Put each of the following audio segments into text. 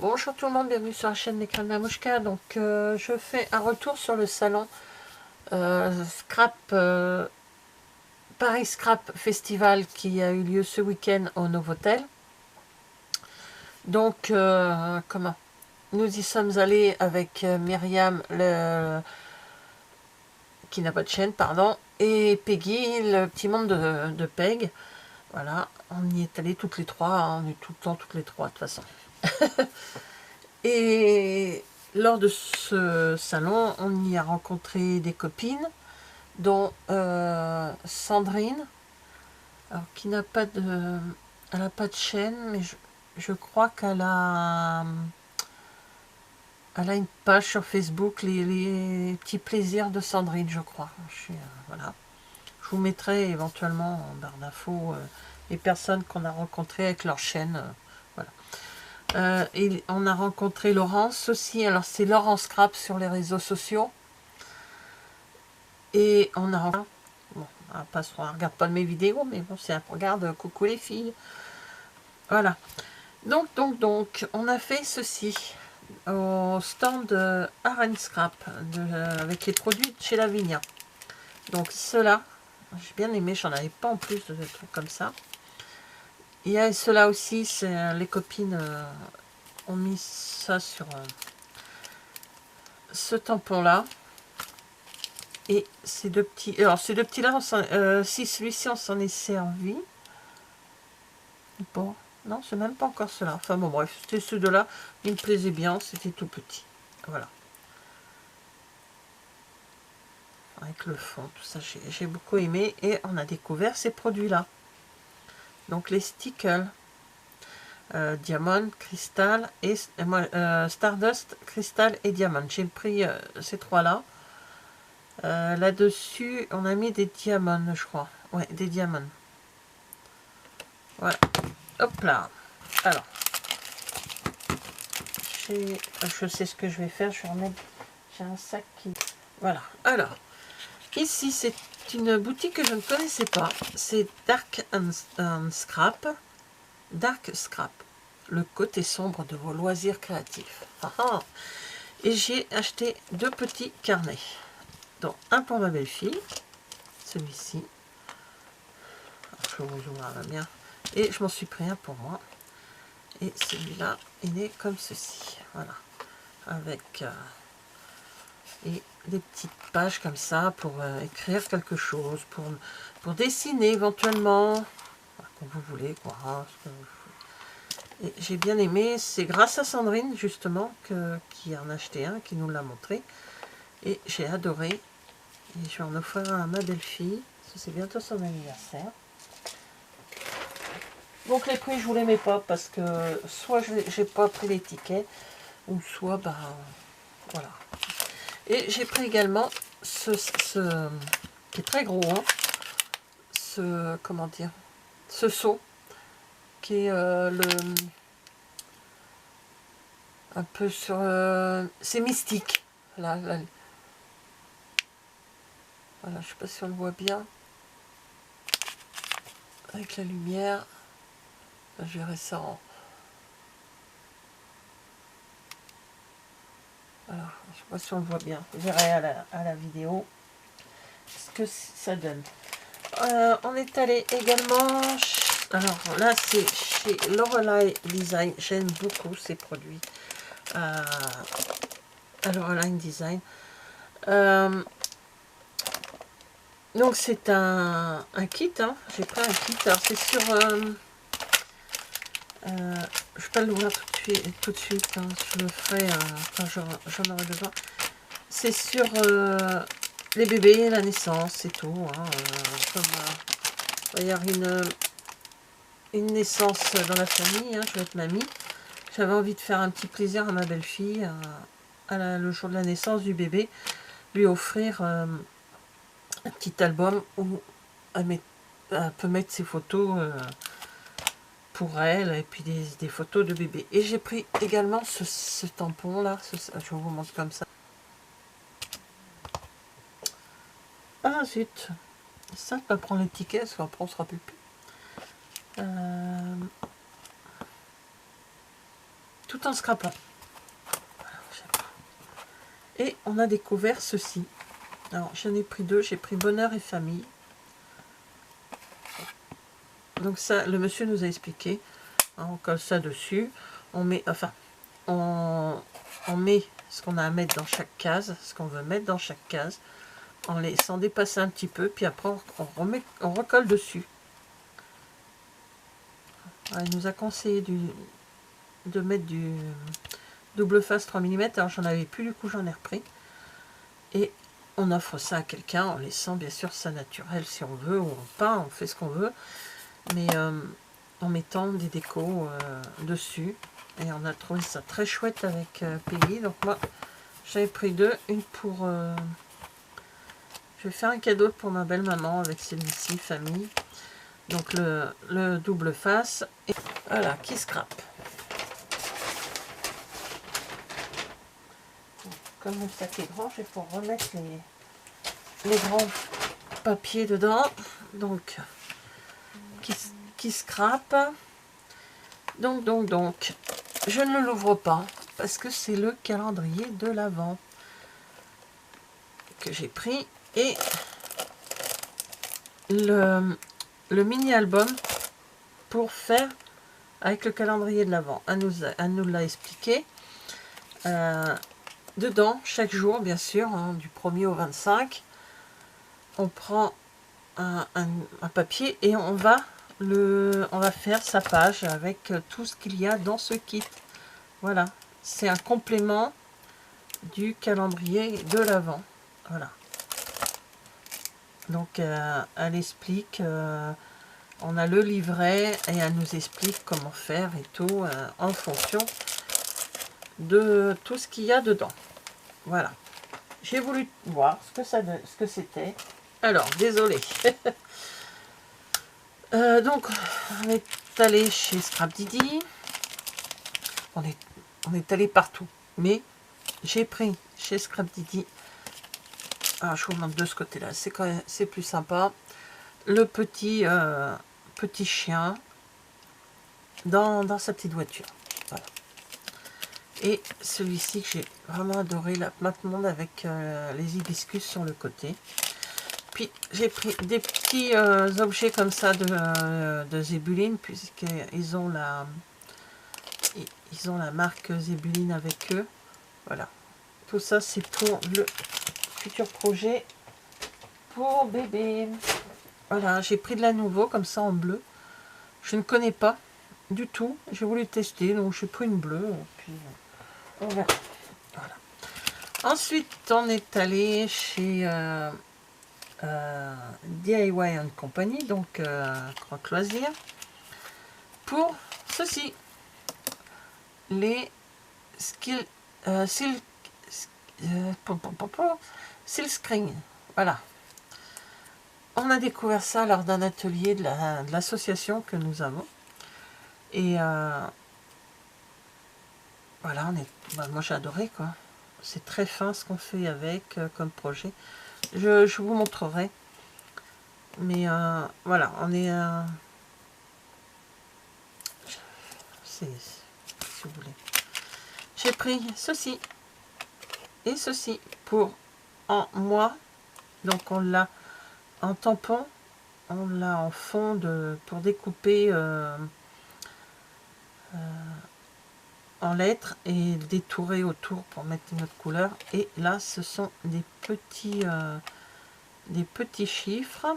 Bonjour tout le monde, bienvenue sur la chaîne L'écran de Mamouchka. Donc je fais un retour sur le salon Scrap Paris Scrap Festival qui a eu lieu ce week-end au Novotel. Donc comment nous y sommes allés avec Myriam qui n'a pas de chaîne, pardon, et Peggy, le petit monde de Peg. Voilà, on y est allés toutes les trois, on est tout le temps toutes les trois de toute façon. Et lors de ce salon, on y a rencontré des copines, dont Sandrine, alors, qui n'a pas de, elle n'a pas de chaîne, mais je crois elle a une page sur Facebook, les petits plaisirs de Sandrine, je crois. Voilà. Je vous mettrai éventuellement en barre d'infos les personnes qu'on a rencontrées avec leur chaîne. Voilà. Et on a rencontré Laurence aussi. Alors c'est Laurence Scrap sur les réseaux sociaux. Et on a rencontré... Bon, on ne regarde pas de mes vidéos, mais bon, c'est un regarde, coucou les filles. Voilà. Donc, on a fait ceci au stand Art Scrap avec les produits de chez Lavinia. Donc cela, j'ai bien aimé, j'en avais pas en plus de trucs comme ça. Il y a cela aussi, c'est les copines ont mis ça sur ce tampon là. Et ces deux petits, alors ces deux petits là, si celui-ci on s'en est servi. Bon, non, c'est même pas encore cela. Enfin bon, bref, c'était ceux de là, ils me plaisaient bien, c'était tout petit. Voilà. Avec le fond, tout ça, j'ai beaucoup aimé. Et on a découvert ces produits-là. Donc les stickers. Diamond, cristal et Stardust, cristal et diamant. J'ai pris ces trois-là. Là-dessus, on a mis des diamants, je crois. Ouais, des diamants. Voilà. Hop là. Alors, je sais ce que je vais faire. Je vais remettre. J'ai un sac qui. Voilà. Alors, ici, c'est une boutique que je ne connaissais pas. C'est Dark and Scrap. Dark Scrap. Le côté sombre de vos loisirs créatifs. Et j'ai acheté deux petits carnets. Donc, un pour ma belle-fille, celui-ci. Je vous ouvre la bien. Et je m'en suis pris un pour moi. Et celui-là, il est comme ceci. Voilà. Avec et des petites pages comme ça pour écrire quelque chose, pour dessiner éventuellement. Comme vous voulez, quoi. Et j'ai bien aimé. C'est grâce à Sandrine, justement, qui en a acheté un, qui nous l'a montré. Et j'ai adoré. Et je vais en offrir un à ma belle-fille. C'est bientôt son anniversaire. Donc les prix, je vous les mets pas parce que soit j'ai pas pris les tickets, ou soit, bah, voilà. Et j'ai pris également ce qui est très gros, hein, comment dire, ce seau, qui est un peu sur, c'est mystique. Là, voilà, je sais pas si on le voit bien, avec la lumière. Je verrai ça en... Alors, je sais pas si on le voit bien. Je verrai à la vidéo ce que ça donne. On est allé également... Alors là, c'est chez Lorelei Design. J'aime beaucoup ces produits. À Lorelei Design. Donc c'est un kit. Hein. J'ai pris un kit. Alors c'est sur... je ne vais pas l'ouvrir tout de suite, hein. Je le ferai quand j'en aurai besoin. C'est sur les bébés, la naissance, c'est tout. Hein. Il va y avoir une naissance dans la famille, hein. Je vais être mamie. J'avais envie de faire un petit plaisir à ma belle-fille, le jour de la naissance du bébé, lui offrir un petit album où elle peut mettre ses photos pour elle, et puis des photos de bébé. Et j'ai pris également ce tampon là, je vous montre comme ça. Ah zut, ça je peux prendre les tickets, parce qu'après on se rappelle plus. tout en scrapant. Et on a découvert ceci. Alors j'en ai pris 2, j'ai pris Bonheur et Famille. Donc ça, le monsieur nous a expliqué. On colle ça dessus. On met, enfin, on met ce qu'on a à mettre dans chaque case, ce qu'on veut mettre dans chaque case, en laissant dépasser un petit peu, puis après on recolle dessus. Alors, il nous a conseillé de mettre du double face 3 mm, alors j'en avais plus, du coup j'en ai repris. Et on offre ça à quelqu'un en laissant bien sûr ça naturel si on veut, ou on peint, on fait ce qu'on veut, mais en mettant des décos dessus. Et on a trouvé ça très chouette avec Peggy. Donc moi j'avais pris 2, une pour... je vais faire un cadeau pour ma belle maman avec celui-ci, Famille. Donc le double face, et voilà, qui scrape. Comme le sac est grand, je vais pouvoir remettre les grands papiers dedans. Donc, qui scrape. Donc, je ne l'ouvre pas parce que c'est le calendrier de l'Avent que j'ai pris. Et le mini-album pour faire avec le calendrier de l'Avent. Elle nous l'a expliqué. Dedans, chaque jour, bien sûr, hein, du 1er au 25, on prend un papier et on va faire sa page avec tout ce qu'il y a dans ce kit. Voilà, c'est un complément du calendrier de l'Avent. Voilà. Donc, elle explique, on a le livret et elle nous explique comment faire et tout en fonction de tout ce qu'il y a dedans. Voilà. J'ai voulu voir ce que c'était. Alors, désolé. Donc, on est allé chez Scrap Didi. On est allé partout. Mais j'ai pris chez Scrap Didi. Alors, je vous montre de ce côté-là. C'est plus sympa. Le petit chien dans sa petite voiture. Voilà. Et celui-ci que j'ai vraiment adoré, la plante monde avec les hibiscus sur le côté. Puis j'ai pris des petits objets comme ça de Zébuline, puisqu'ils ont la marque Zébuline avec eux. Voilà. Tout ça c'est pour le futur projet pour bébé. Voilà, j'ai pris de la nouveau comme ça en bleu. Je ne connais pas du tout. J'ai voulu tester, donc j'ai pris une bleue. Et puis on verra. Voilà. Ensuite, on est allé chez DIY Company, donc Croque Loisir, pour ceci, les Silk Screen. Voilà. On a découvert ça lors d'un atelier de l'association que nous avons. Et voilà, moi j'ai adoré quoi. C'est très fin ce qu'on fait avec comme projet. Je vous montrerai. Mais voilà, on est... si vous voulez. J'ai pris ceci et ceci pour moi. Donc on l'a en tampon, on l'a en fond pour découper en lettres et détourer autour pour mettre une autre couleur. Et là ce sont des petits chiffres.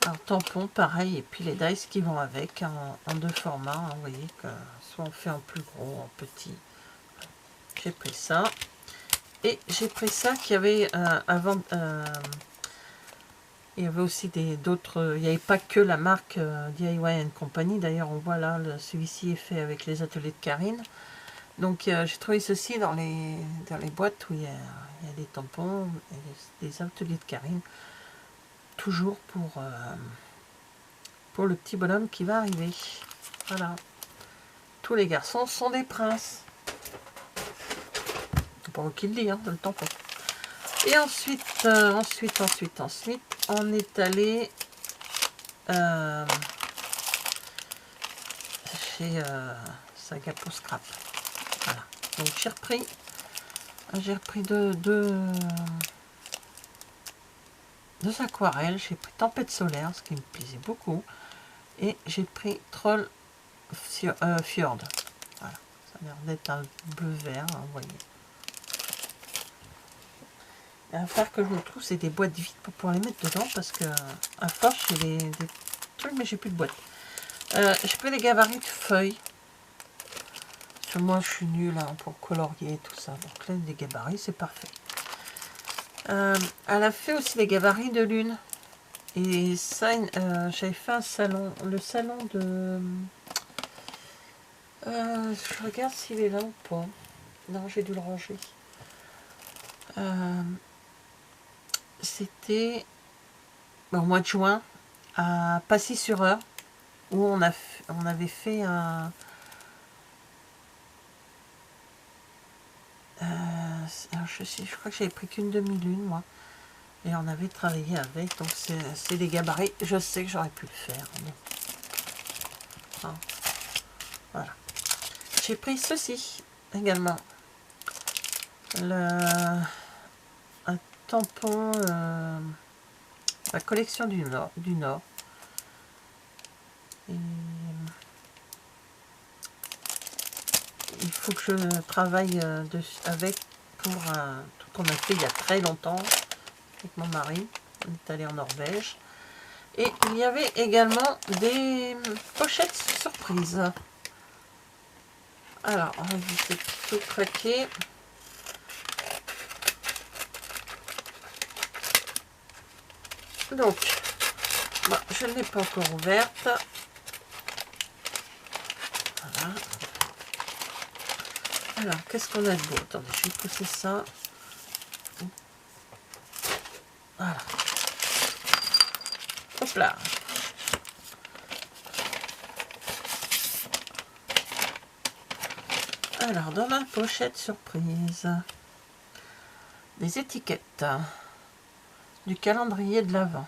Alors tampon pareil, et puis les dice qui vont avec en 2 formats, hein, vous voyez que soit on fait en plus gros, en petit. J'ai pris ça. Et j'ai pris ça qui avait avant, il y avait aussi d'autres, il n'y avait pas que la marque DIY Company. D'ailleurs on voit là, celui-ci est fait avec les ateliers de Karine. Donc j'ai trouvé ceci dans les boîtes où il y a des tampons et des ateliers de Karine. Toujours pour le petit bonhomme qui va arriver. Voilà. Tous les garçons sont des princes. C'est pas moi qui le dis, hein, le tampon. Et ensuite, on est allé saga pour scrap. Voilà. Donc j'ai repris deux aquarelles. J'ai pris Tempête solaire, ce qui me plaisait beaucoup. Et j'ai pris Troll Fjord. Voilà. Ça a l'air d'être un bleu vert, hein, vous voyez. Il va falloir que je me trouve, c'est des boîtes vides pour pouvoir les mettre dedans, parce que à force j'ai des trucs, mais j'ai plus de boîtes. J'ai pris des gabarits de feuilles. Parce que moi je suis nulle hein, pour colorier et tout ça. Donc là, des gabarits, c'est parfait. Elle a fait aussi des gabarits de lune. Et ça, j'avais fait un salon, le salon de... je regarde s'il est là ou pas. Non, j'ai dû le ranger. C'était au mois de juin à Passy-sur-Eure, où on avait fait un... je crois que j'avais pris qu'une demi-lune, moi. Et on avait travaillé avec, donc c'est des gabarits. Je sais que j'aurais pu le faire. Mais... Hein. Voilà. J'ai pris ceci également. Un tampon, la collection du Nord. Et il faut que je travaille avec pour un truc qu'on a fait il y a très longtemps avec mon mari. On est allé en Norvège. Et il y avait également des pochettes surprises. Alors, on va éviter tout craquer. Donc, bon, je ne l'ai pas encore ouverte. Voilà. Alors, qu'est-ce qu'on a de beau? Attendez, je vais pousser ça. Voilà. Hop là. Alors, dans ma pochette surprise, des étiquettes du calendrier de l'Avent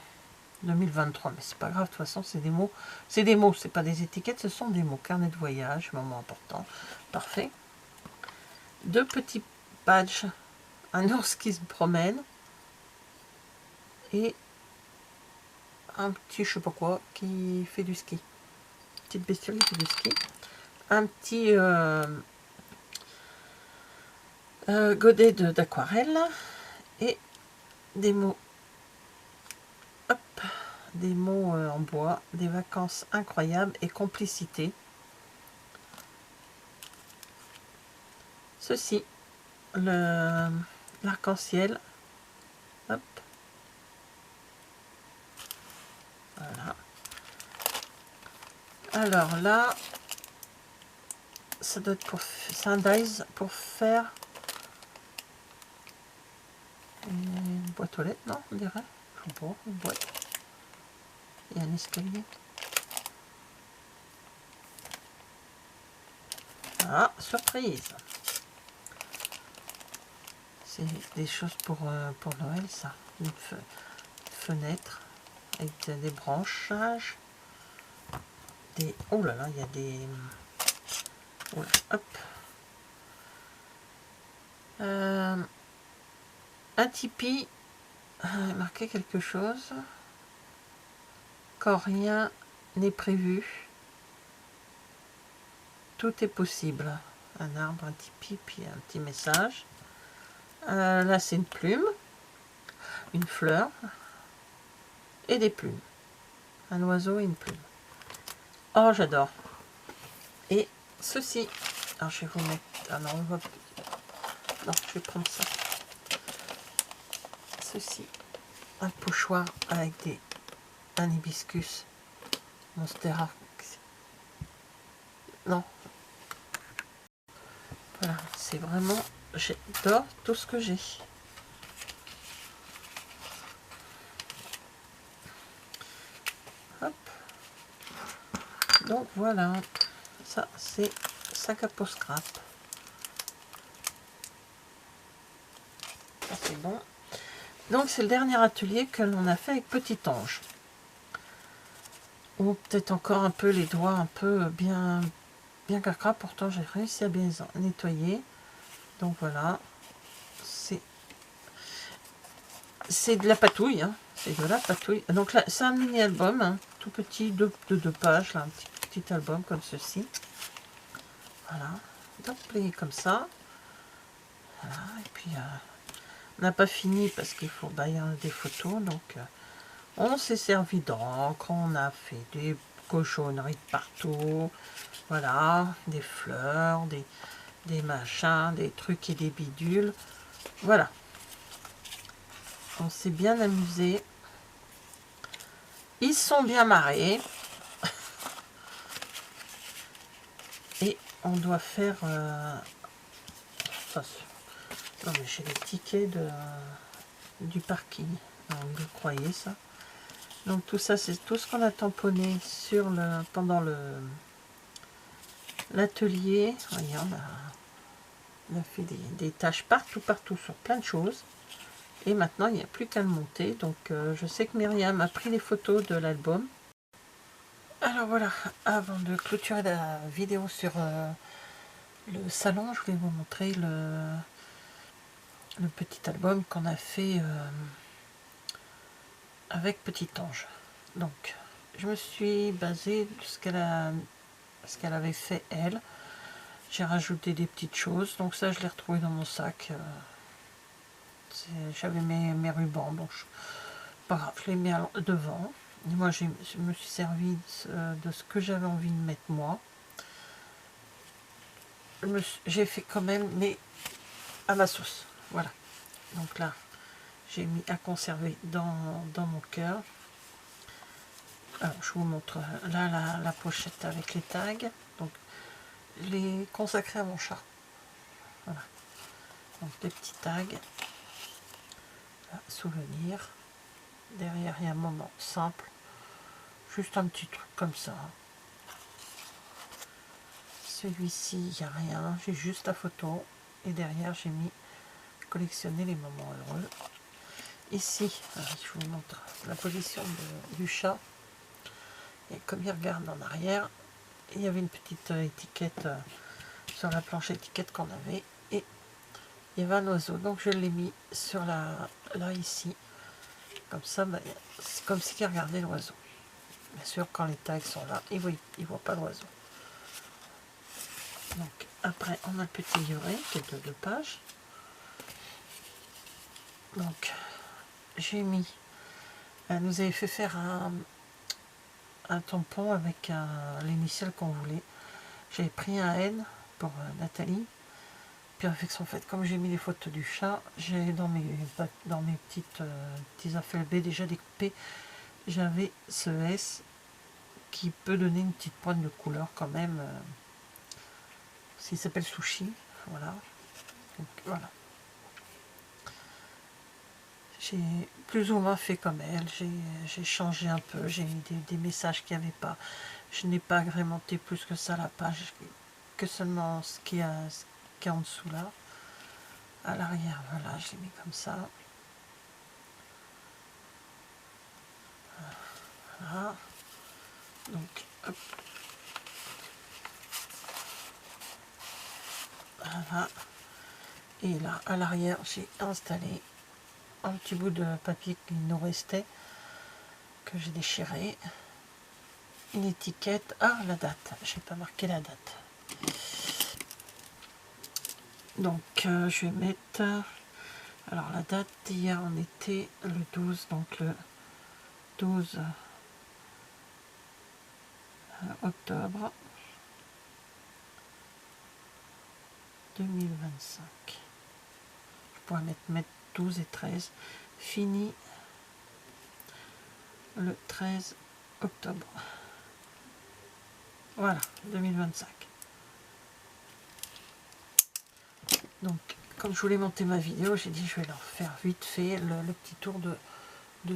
2023. Mais c'est pas grave, de toute façon, c'est des mots. C'est des mots, c'est pas des étiquettes, ce sont des mots. Carnet de voyage, moment important. Parfait. Deux petits badges. Un ours qui se promène. Et un petit, je sais pas quoi, qui fait du ski. Petite bestiole qui fait du ski. Un petit godet d'aquarelle. Et des mots. Hop, des mots en bois. Des vacances incroyables et complicité. Ceci. L'arc-en-ciel. Hop. Voilà. Alors là, ça doit être pour... C'est un dies pour faire une boîte aux lettres, non? On dirait. Je sais pas, une boîte. Il y a un escalier. Ah, surprise! C'est des choses pour Noël, ça. Une fenêtre avec des branchages. Oh là là, il y a des... Oh là, hop. Un Tipeee. Marqué quelque chose. Quand rien n'est prévu, tout est possible. Un arbre, un Tipeee, puis un petit message. Là, c'est une plume, une fleur et des plumes. Un oiseau et une plume. Oh, j'adore. Et ceci. Alors, je vais vous mettre... Ah non, on va... Non, je vais prendre ça. Ceci. Un pochoir avec un hibiscus. Monstera. Non. Voilà, c'est vraiment... J'adore tout ce que j'ai. Hop. Donc voilà. Ça, c'est sac à peau scrap. Ça, c'est bon. Donc c'est le dernier atelier que l'on a fait avec Petit Ange. Ou peut-être encore un peu les doigts un peu bien bien cracra, pourtant j'ai réussi à bien les nettoyer. Donc voilà, c'est de la patouille, hein. C'est de la patouille. Donc là, c'est un mini-album, hein, tout petit, de 2 pages, là, un petit album comme ceci. Voilà, donc plié comme ça. Voilà, et puis on n'a pas fini parce qu'il faut bailler des photos, donc on s'est servi d'encre, on a fait des cochonneries de partout, voilà, des fleurs, des machins, des trucs et des bidules, voilà. On s'est bien amusé. Ils sont bien marrés. Et on doit faire... non mais j'ai les tickets du parking. Alors, vous croyez ça? Donc tout ça, c'est tout ce qu'on a tamponné sur pendant l'atelier. Regarde, on a fait des tâches partout sur plein de choses. Et maintenant, il n'y a plus qu'à le monter. Donc je sais que Myriam a pris les photos de l'album. Alors voilà, avant de clôturer la vidéo sur le salon, je voulais vous montrer le petit album qu'on a fait avec Petit Ange. Donc, je me suis basée sur ce qu'elle avait fait elle. J'ai rajouté des petites choses, donc ça je l'ai retrouvé dans mon sac. J'avais mes rubans, donc pas grave, je les mets devant. Et moi je me suis servi de ce que j'avais envie de mettre moi. J'ai fait quand même, mais à ma sauce. Voilà. Donc là, j'ai mis à conserver dans mon cœur. Alors, je vous montre là la pochette avec les tags. Donc, les consacrés à mon chat. Voilà. Donc, des petits tags. Là, souvenir. Derrière, il y a un moment simple. Juste un petit truc comme ça. Celui-ci, il n'y a rien. J'ai juste la photo. Et derrière, j'ai mis collectionner les moments heureux. Ici, je vous montre la position du chat. Et comme il regarde en arrière, il y avait une petite étiquette sur la planche étiquette qu'on avait. Et il y avait un oiseau. Donc je l'ai mis sur là ici. Comme ça, bah, c'est comme s'il regardait l'oiseau. Bien sûr, quand les tags sont là, il ne voit pas l'oiseau. Donc après, on a le petit livret qui est de 2 pages. Donc j'ai mis... Elle nous avait fait faire un tampon avec l'initiale qu'on voulait. J'avais pris un N pour Nathalie. Puis avec son fait, comme j'ai mis les photos du chat, j'ai dans mes petits alphabets déjà découpés, j'avais ce S qui peut donner une petite pointe de couleur quand même. S'il s'appelle Sushi, voilà. Donc, voilà. J'ai plus ou moins fait comme elle, j'ai changé un peu, j'ai mis des messages qu'il n'y avait pas. Je n'ai pas agrémenté plus que ça la page, que seulement ce qui est en dessous là. À l'arrière, voilà, je l'ai mis comme ça. Voilà. Donc, hop. Voilà. Et là, à l'arrière, j'ai installé un petit bout de papier qui nous restait, que j'ai déchiré. Une étiquette. Ah, la date. Je n'ai pas marqué la date. Donc, je vais mettre... Alors, la date d'hier, on était le 12, donc le 12 octobre 2025. Je pourrais mettre 12 et 13. Fini le 13 octobre. Voilà, 2025. Donc, comme je voulais monter ma vidéo, j'ai dit je vais leur faire vite fait le petit tour de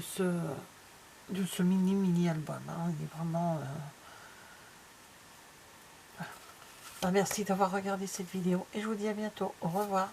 ce mini album. Hein. Il est vraiment... voilà. Merci d'avoir regardé cette vidéo et je vous dis à bientôt. Au revoir.